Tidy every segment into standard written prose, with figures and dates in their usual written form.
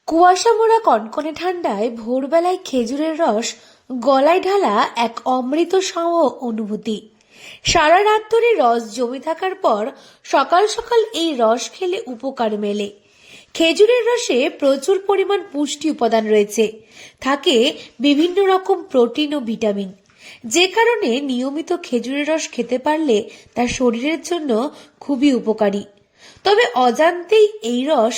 কুয়াশা মোড়া কনকনে ঠান্ডায় ভোরবেলায় খেজুরের রস গলায় ঢালা এক অমৃত সম অনুভূতি। সারা রাত ধরে রস জমে থাকার পর সকাল সকাল এই রস খেলে উপকার মেলে। খেজুরের রসে প্রচুর পরিমাণ পুষ্টি উপাদান রয়েছে, থাকে বিভিন্ন রকম প্রোটিন ও ভিটামিন, যে কারণে নিয়মিত খেজুরের রস খেতে পারলে তা শরীরের জন্য খুবই উপকারী। তবে অজান্তেই এই রস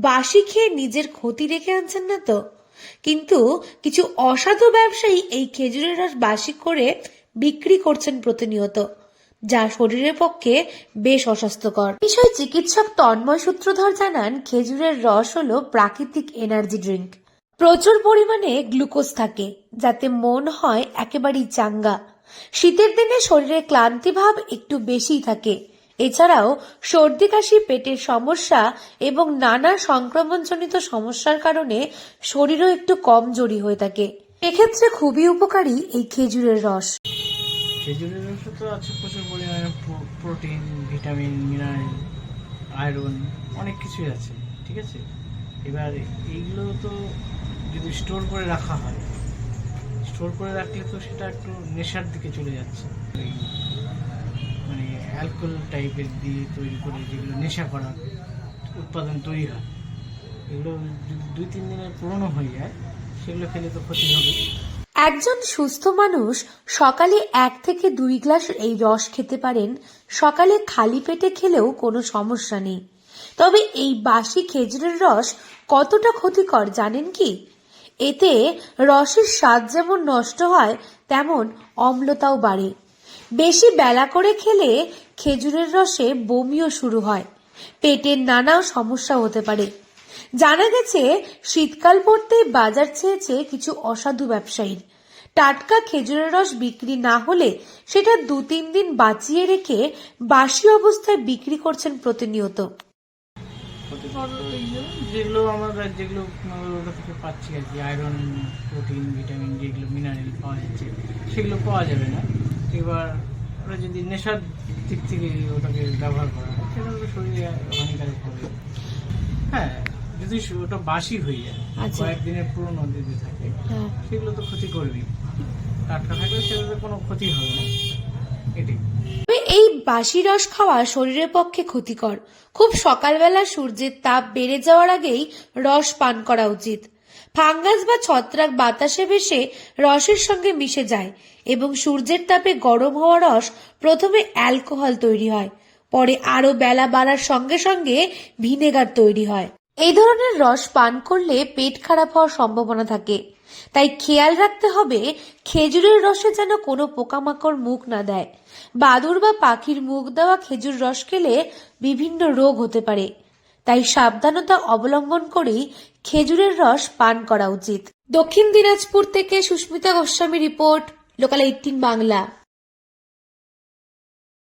বাসি খেয়ে নিজের ক্ষতি রেখে আনছেন না তো? কিন্তু কিছু অসাধু ব্যবসায়ী এই খেজুরের রস বাসি করে বিক্রি করছেন প্রতিনিয়ত, যা শরীরের পক্ষে বেশ অস্বাস্থ্যকর। বিষয় চিকিৎসক তন্ময় সূত্রধর জানান, খেজুরের রস হলো প্রাকৃতিক এনার্জি ড্রিঙ্ক। প্রচুর পরিমাণে গ্লুকোজ থাকে, যাতে মন হয় একেবারেই চাঙ্গা। শীতের দিনে শরীরে ক্লান্তি ভাব একটু বেশিই থাকে। এছাড়াও সর্দি কাশি, পেটের সমস্যা এবং নানা সংক্রমণজনিত সমস্যার কারণে শরীরও একটু কমজোরি হয়ে থাকে। এক্ষেত্রে খুবই উপকারী এই খেজুরের রস। খেজুরের রসে তো আছে প্রচুর পরিমাণে প্রোটিন, ভিটামিন, মিনারেল, আয়রন, অনেক কিছুই আছে। ঠিক আছে, এবার এইগুলো তো যদি স্টোর করে রাখা হয়, স্টোর করে রাখলে তো সেটা একটু নেশার দিকে চলে যাচ্ছে। মানে অ্যালকোহল টাইপের দিয়ে তৈরি করে যেগুলো নেশা করা উৎপাদন তৈরি হয়, এগুলো যদি 2-3 দিনের পুরনো হয়ে যায়, সেগুলো খেলে তো ক্ষতি হবে। একজন সুস্থ মানুষ সকালে 1 থেকে 2 গ্লাস এই রস খেতে পারেন। সকালে খালি পেটে খেলেও কোনো সমস্যা নেই। তবে এই বাসি খেজুরের রস কতটা ক্ষতিকর জানেন কি? এতে রসের স্বাদ যেমন নষ্ট হয়, তেমন অম্লতাও বাড়ে। বেশি বেলা করে খেলে খেজুরের রসে বমিও শুরু হয়। পেটের নানা সমস্যা হতে পারে। জানা গেছে, শীতকাল পড়তেই বাজার ছেয়েছে কিছু অসাধু ব্যবসায়ীর। টাটকা খেজুরের রস বিক্রি না হলে সেটা 2-3 দিন বাঁচিয়ে রেখে বাসি অবস্থায় বিক্রি করছেন প্রতিনিয়ত। ক্ষতিকর যেগুলো যেগুলো ওটা থেকে পাচ্ছি আর কি, আয়রন, প্রোটিন, ভিটামিন, যেগুলো মিনারেল পাওয়া যাচ্ছে, সেগুলো পাওয়া যাবে না। এবার ওরা যদি নেশার দিক থেকে ওটাকে ব্যবহার করা হয়, সেটা ওটা শরীরে হানিকারক হবে। হ্যাঁ, যদি ওটা বাসি হয়ে যায়, কয়েকদিনের পুরনো যদি থাকে, সেগুলো তো ক্ষতি করবেই। টাটকা থাকলে সেগুলোতে কোনো ক্ষতি হবে না, এটাই। এই বাসি রস খাওয়া শরীরের পক্ষে ক্ষতিকর। খুব সকালবেলা সূর্যের তাপ বেড়ে যাওয়ার আগেই রস পান করা উচিত। ফাঙ্গাস বা ছত্রাক বাতাসে ভেসে রসের সঙ্গে মিশে যায় এবং সূর্যের তাপে গরম হওয়া রস প্রথমে অ্যালকোহল তৈরি হয়, পরে আরো বেলা বাড়ার সঙ্গে সঙ্গে ভিনেগার তৈরি হয়। এই ধরনের রস পান করলে পেট খারাপ হওয়ার সম্ভাবনা থাকে। তাই খেয়াল রাখতে হবে খেজুরের রসে যেন কোনো পোকামাকড় মুখ না দেয়। বাদুড় বা পাখির মুখ দেওয়া খেজুর রস খেলে বিভিন্ন রোগ হতে পারে। তাই সাবধানতা অবলম্বন করেই খেজুরের রস পান করা উচিত। দক্ষিণ দিনাজপুর থেকে সুস্মিতা গোস্বামী রিপোর্ট, লোকাল 18 বাংলা।